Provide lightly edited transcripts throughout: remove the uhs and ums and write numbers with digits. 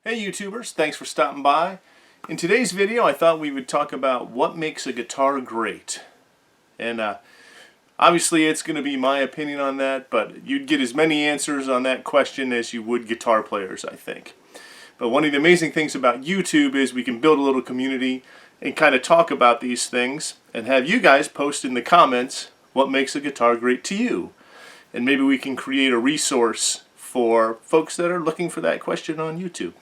Hey YouTubers, thanks for stopping by. In today's video I thought we would talk about what makes a guitar great. And obviously it's going to be my opinion on that, but you'd get as many answers on that question as you would guitar players, I think. But one of the amazing things about YouTube is we can build a little community and kind of talk about these things and have you guys post in the comments what makes a guitar great to you. And maybe we can create a resource for folks that are looking for that question on YouTube.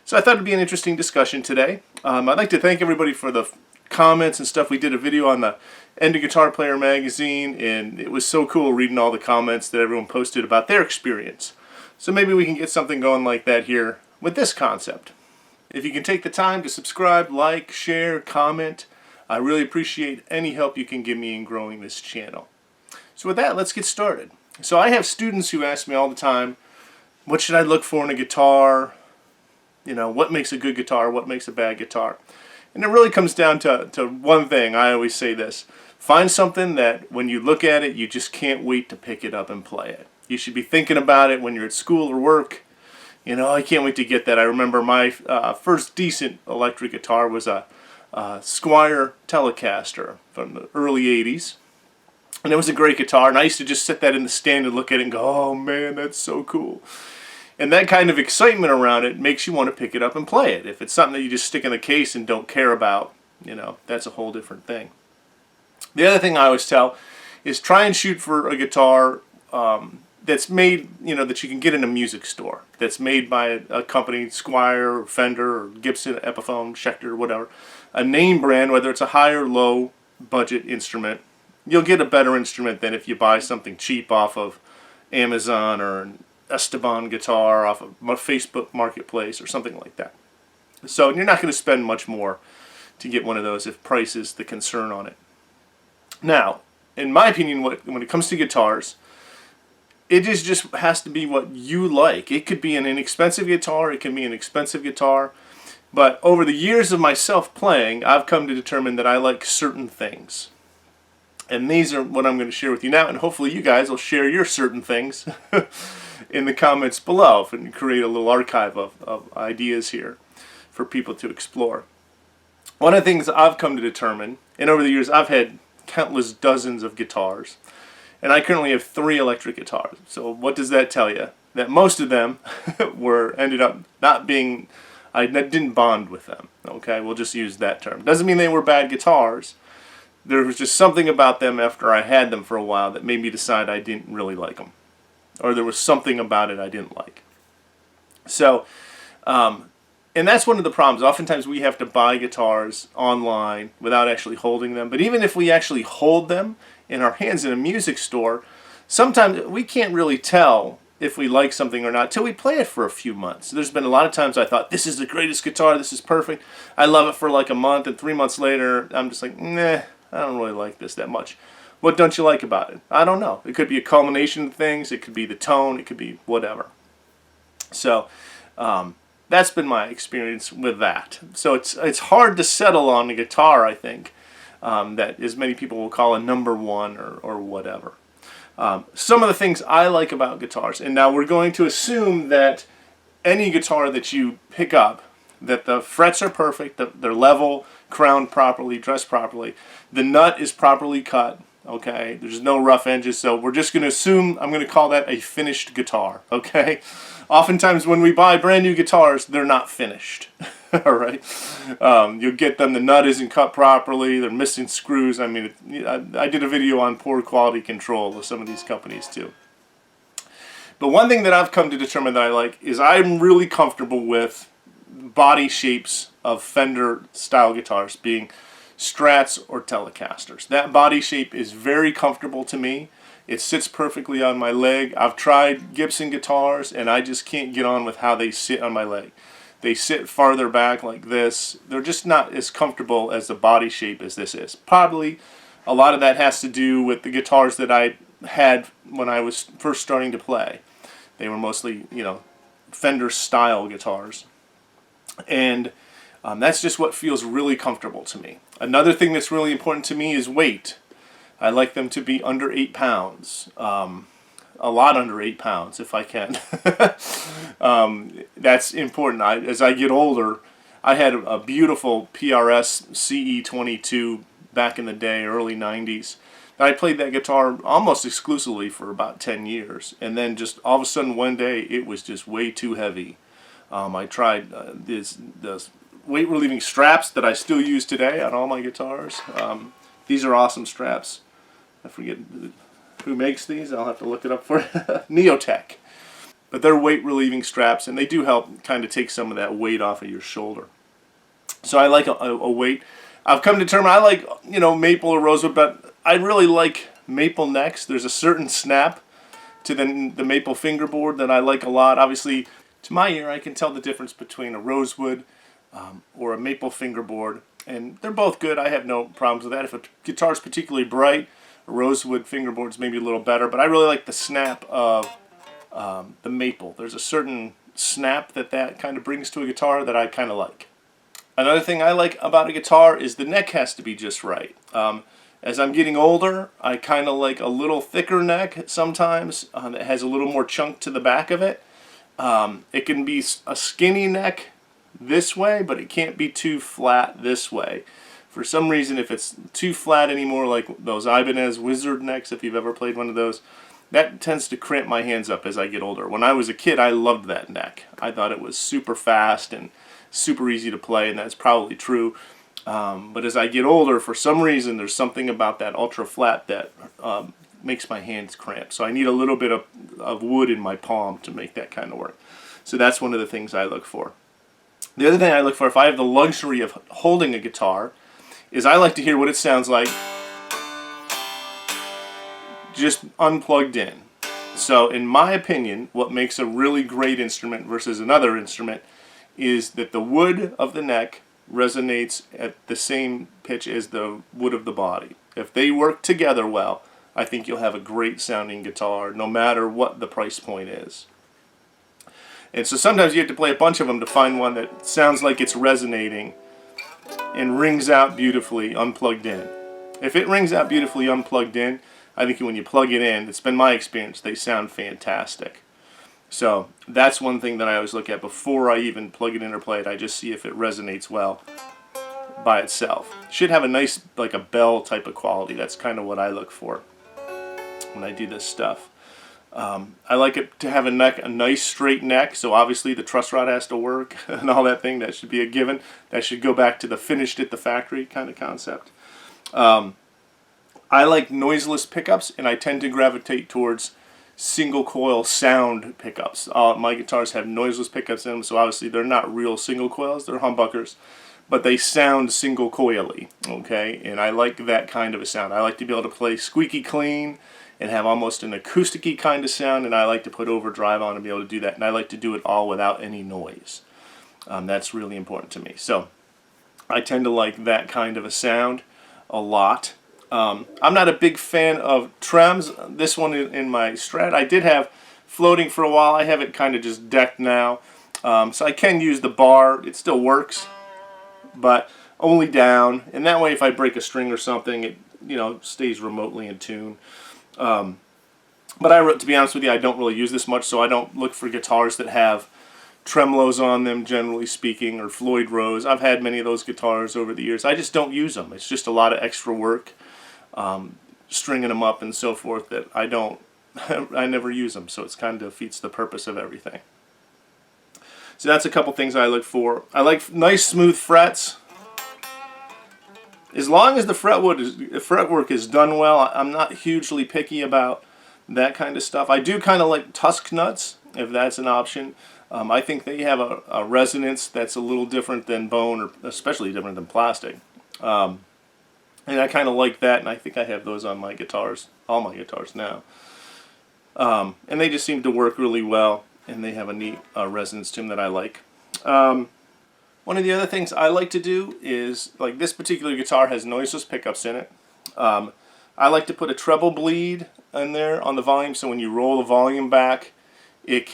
So I thought it'd be an interesting discussion today. I'd like to thank everybody for the comments and stuff. We did a video on the End of Guitar Player magazine, and it was so cool reading all the comments that everyone posted about their experience. So maybe we can get something going like that here with this concept. If you can take the time to subscribe, like, share, comment, I really appreciate any help you can give me in growing this channel. So with that, let's get started. So I have students who ask me all the time, what should I look for in a guitar? You know, what makes a good guitar, what makes a bad guitar? And it really comes down to one thing. I always say this. Find something that when you look at it, you just can't wait to pick it up and play it. You should be thinking about it when you're at school or work. You know, I can't wait to get that. I remember my first decent electric guitar was a Squier Telecaster from the early 80s. And it was a great guitar, and I used to just sit that in the stand and look at it and go, oh man, that's so cool. And that kind of excitement around it makes you want to pick it up and play it. If it's something that you just stick in the case and don't care about, you know, that's a whole different thing. The other thing I always tell is try and shoot for a guitar that's made, you know, that you can get in a music store. That's made by a company, Squier, or Fender, or Gibson, Epiphone, Schecter, whatever. A name brand, whether it's a high or low budget instrument, you'll get a better instrument than if you buy something cheap off of Amazon or an Esteban guitar off of Facebook Marketplace or something like that. So you're not going to spend much more to get one of those if price is the concern on it. Now, in my opinion, when it comes to guitars, it just has to be what you like. It could be an inexpensive guitar, it can be an expensive guitar, but over the years of myself playing, I've come to determine that I like certain things. And these are what I'm going to share with you now, and hopefully you guys will share your certain things in the comments below and create a little archive of ideas here for people to explore. One of the things I've come to determine, and over the years I've had countless dozens of guitars, and I currently have 3 electric guitars. So what does that tell you? That most of them ended up not being, I didn't bond with them. Okay, we'll just use that term. Doesn't mean they were bad guitars. There was just something about them after I had them for a while that made me decide I didn't really like them. Or there was something about it I didn't like. So, and that's one of the problems. Oftentimes we have to buy guitars online without actually holding them. But even if we actually hold them in our hands in a music store, sometimes we can't really tell if we like something or not till we play it for a few months. There's been a lot of times I thought, this is the greatest guitar, this is perfect. I love it for like a month, and 3 months later, I'm just like, nah, I don't really like this that much. What don't you like about it? I don't know. It could be a culmination of things. It could be the tone. It could be whatever. So that's been my experience with that. So it's hard to settle on a guitar, I think, that as many people will call a number one or whatever. Some of the things I like about guitars, and now we're going to assume that any guitar that you pick up, that the frets are perfect, they're level, crowned properly, dressed properly, the nut is properly cut. Okay, there's no rough edges, so we're just going to assume, I'm going to call that a finished guitar, okay? Oftentimes when we buy brand new guitars, they're not finished, all right? You'll get them, the nut isn't cut properly, they're missing screws. I mean, I did a video on poor quality control of some of these companies too. But one thing that I've come to determine that I like is I'm really comfortable with body shapes of Fender style guitars, being Strats or Telecasters. That body shape is very comfortable to me. It sits perfectly on my leg. I've tried Gibson guitars and I just can't get on with how they sit on my leg. They sit farther back like this. They're just not as comfortable as the body shape as this is. Probably a lot of that has to do with the guitars that I had when I was first starting to play. They were mostly, you know, Fender style guitars. And that's just what feels really comfortable to me. Another thing that's really important to me is weight. I like them to be under 8 pounds. a lot under 8 pounds if I can. That's important. As I get older, I had a beautiful PRS CE22 back in the day, early 90s. I played that guitar almost exclusively for about 10 years. And then just all of a sudden one day it was just way too heavy. I tried the weight relieving straps that I still use today on all my guitars. These are awesome straps. I forget who makes these. I'll have to look it up for you. Neotech. But they're weight relieving straps, and they do help kind of take some of that weight off of your shoulder. So I like a weight. I've come to term, I like, maple or rosewood, but I really like maple necks. There's a certain snap to the maple fingerboard that I like a lot. Obviously, to my ear, I can tell the difference between a rosewood or a maple fingerboard, and they're both good. I have no problems with that. If a guitar is particularly bright, a rosewood fingerboard's maybe a little better, but I really like the snap of the maple. There's a certain snap that kind of brings to a guitar that I kind of like. Another thing I like about a guitar is the neck has to be just right. As I'm getting older, I kind of like a little thicker neck sometimes that has a little more chunk to the back of it. It can be a skinny neck this way, but it can't be too flat this way. For some reason, if it's too flat anymore, like those Ibanez Wizard necks, if you've ever played one of those, that tends to cramp my hands up as I get older. When I was a kid, I loved that neck. I thought it was super fast and super easy to play, and that's probably true. But as I get older, for some reason, there's something about that ultra flat that makes my hands cramp. So I need a little bit of wood in my palm to make that kind of work. So that's one of the things I look for. The other thing I look for, if I have the luxury of holding a guitar, is I like to hear what it sounds like just unplugged in. So in my opinion, what makes a really great instrument versus another instrument is that the wood of the neck resonates at the same pitch as the wood of the body. If they work together well, I think you'll have a great sounding guitar no matter what the price point is. And so sometimes you have to play a bunch of them to find one that sounds like it's resonating and rings out beautifully unplugged in. If it rings out beautifully unplugged in, I think when you plug it in, it's been my experience, they sound fantastic. So that's one thing that I always look at before I even plug it in or play it. I just see if it resonates well by itself. It should have a nice, like a bell type of quality. That's kind of what I look for when I do this stuff. I like it to have a nice straight neck, so obviously the truss rod has to work and all that thing. That should be a given. That should go back to the finished at the factory kind of concept. I like noiseless pickups, and I tend to gravitate towards single coil sound pickups. My guitars have noiseless pickups in them, so obviously they're not real single coils, they're humbuckers, but they sound single coily, okay? And I like that kind of a sound. I like to be able to play squeaky clean and have almost an acoustic-y kind of sound, and I like to put overdrive on and be able to do that, and I like to do it all without any noise. That's really important to me. So I tend to like that kind of a sound a lot. I'm not a big fan of trems. This one in my Strat, I did have floating for a while. I have it kind of just decked now. So I can use the bar. It still works, but only down. And that way if I break a string or something, it stays remotely in tune. But to be honest with you, I don't really use this much, so I don't look for guitars that have tremolos on them, generally speaking, or Floyd Rose. I've had many of those guitars over the years. I just don't use them. It's just a lot of extra work, stringing them up and so forth, that I never use them, so it kind of defeats the purpose of everything. So that's a couple things I look for. I like nice smooth frets. As long as the fretwork is done well, I'm not hugely picky about that kind of stuff. I do kind of like tusk nuts, if that's an option. I think they have a resonance that's a little different than bone, or especially different than plastic. And I kind of like that, and I think I have those on my guitars, all my guitars now. And they just seem to work really well, and they have a neat resonance to them that I like. One of the other things I like to do is, like this particular guitar has noiseless pickups in it. I like to put a treble bleed in there on the volume, so when you roll the volume back, it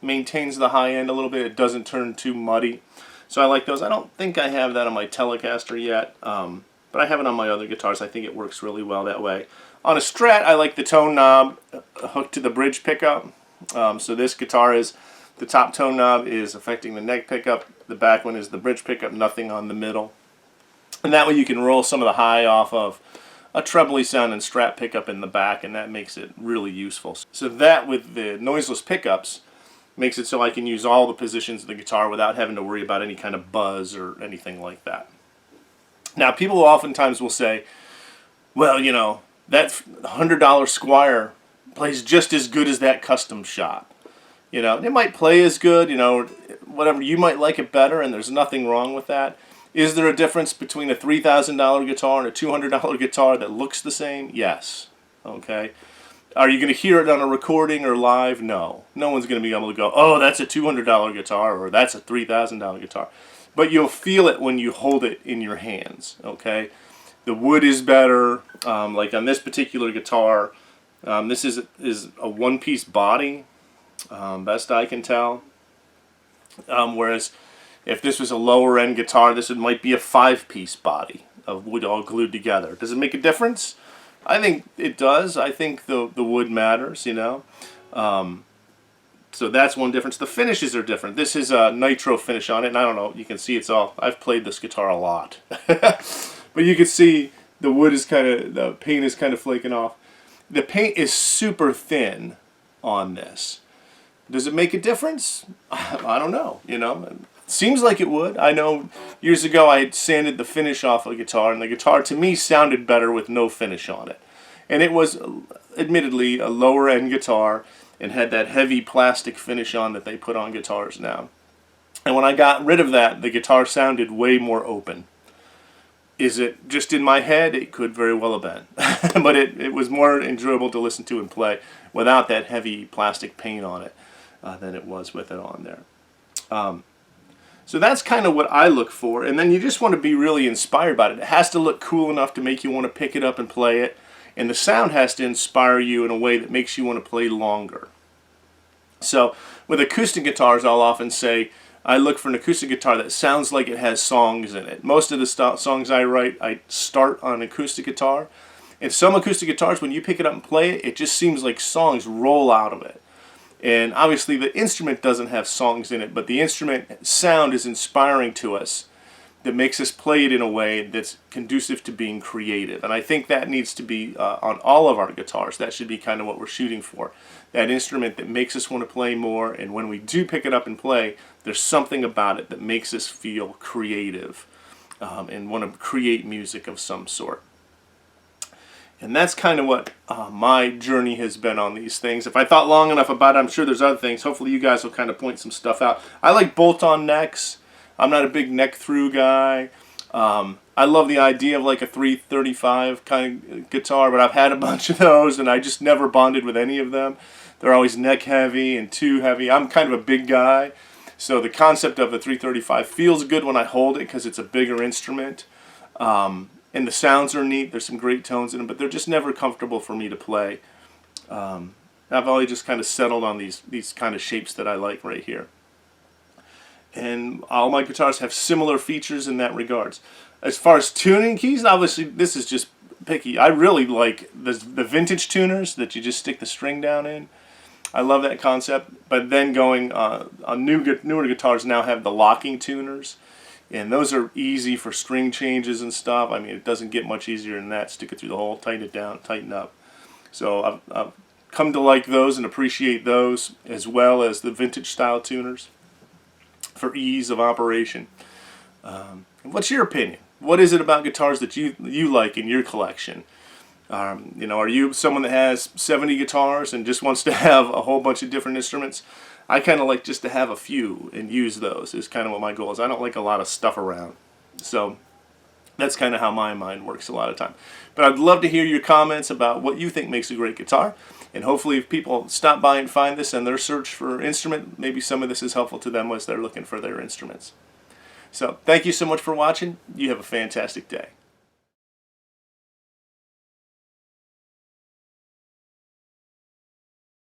maintains the high end a little bit. It doesn't turn too muddy. So I like those. I don't think I have that on my Telecaster yet, but I have it on my other guitars. I think it works really well that way. On a Strat, I like the tone knob hooked to the bridge pickup. So this guitar is, the top tone knob is affecting the neck pickup, the back one is the bridge pickup, nothing on the middle. And that way you can roll some of the high off of a trebly sounding Strat pickup in the back, and that makes it really useful. So that, with the noiseless pickups, makes it so I can use all the positions of the guitar without having to worry about any kind of buzz or anything like that. Now, people oftentimes will say, well, you know, that $100 Squire plays just as good as that custom shop. You know, it might play as good, you know, whatever, you might like it better, and there's nothing wrong with that. Is there a difference between a $3,000 guitar and a $200 guitar that looks the same? Yes. Okay. Are you going to hear it on a recording or live? No. No one's going to be able to go, oh, that's a $200 guitar or that's a $3,000 guitar. But you'll feel it when you hold it in your hands. Okay. The wood is better. Like on this particular guitar, this is a one-piece body, best I can tell. Whereas if this was a lower end guitar, this might be a 5-piece body of wood all glued together. Does it make a difference? I think it does. I think the wood matters, you know. So that's one difference. The finishes are different. This is a nitro finish on it, and I don't know, you can see it's all, I've played this guitar a lot. But you can see the wood is kind of, the paint is kind of flaking off. The paint is super thin on this. Does it make a difference? I don't know, you know. Seems like it would. I know years ago I had sanded the finish off a guitar, and the guitar to me sounded better with no finish on it. And it was admittedly a lower end guitar and had that heavy plastic finish on that they put on guitars now. And when I got rid of that, the guitar sounded way more open. Is it just in my head? It could very well have been. But it was more enjoyable to listen to and play without that heavy plastic paint on it than it was with it on there. So that's kind of what I look for, and then you just want to be really inspired by it. It has to look cool enough to make you want to pick it up and play it, and the sound has to inspire you in a way that makes you want to play longer. So with acoustic guitars, I'll often say I look for an acoustic guitar that sounds like it has songs in it. Most of the songs I write, I start on an acoustic guitar, and some acoustic guitars, when you pick it up and play it, it just seems like songs roll out of it. And obviously the instrument doesn't have songs in it, but the instrument sound is inspiring to us that makes us play it in a way that's conducive to being creative. And I think that needs to be on all of our guitars. That should be kind of what we're shooting for. That instrument that makes us want to play more, and when we do pick it up and play, there's something about it that makes us feel creative and want to create music of some sort. And that's kind of what my journey has been on these things. If I thought long enough about it, I'm sure there's other things. Hopefully you guys will kind of point some stuff out. I like bolt-on necks. I'm not a big neck-through guy. I love the idea of like a 335 kind of guitar, but I've had a bunch of those, and I just never bonded with any of them. They're always neck-heavy and too heavy. I'm kind of a big guy, so the concept of the 335 feels good when I hold it because it's a bigger instrument. And the sounds are neat. There's some great tones in them, but they're just never comfortable for me to play. I've always just kind of settled on these kind of shapes that I like right here. And all my guitars have similar features in that regards. As far as tuning keys, obviously this is just picky. I really like the vintage tuners that you just stick the string down in. I love that concept. But then going on newer guitars now have the locking tuners. And those are easy for string changes and stuff. I mean, it doesn't get much easier than that. Stick it through the hole, tighten it down, tighten up. So I've come to like those and appreciate those, as well as the vintage style tuners for ease of operation. What's your opinion? What is it about guitars that you like in your collection? You know, are you someone that has 70 guitars and just wants to have a whole bunch of different instruments? I kind of like just to have a few and use those is kind of what my goal is. I don't like a lot of stuff around. So that's kind of how my mind works a lot of time. But I'd love to hear your comments about what you think makes a great guitar. And hopefully if people stop by and find this in their search for instrument, maybe some of this is helpful to them as they're looking for their instruments. So thank you so much for watching. You have a fantastic day.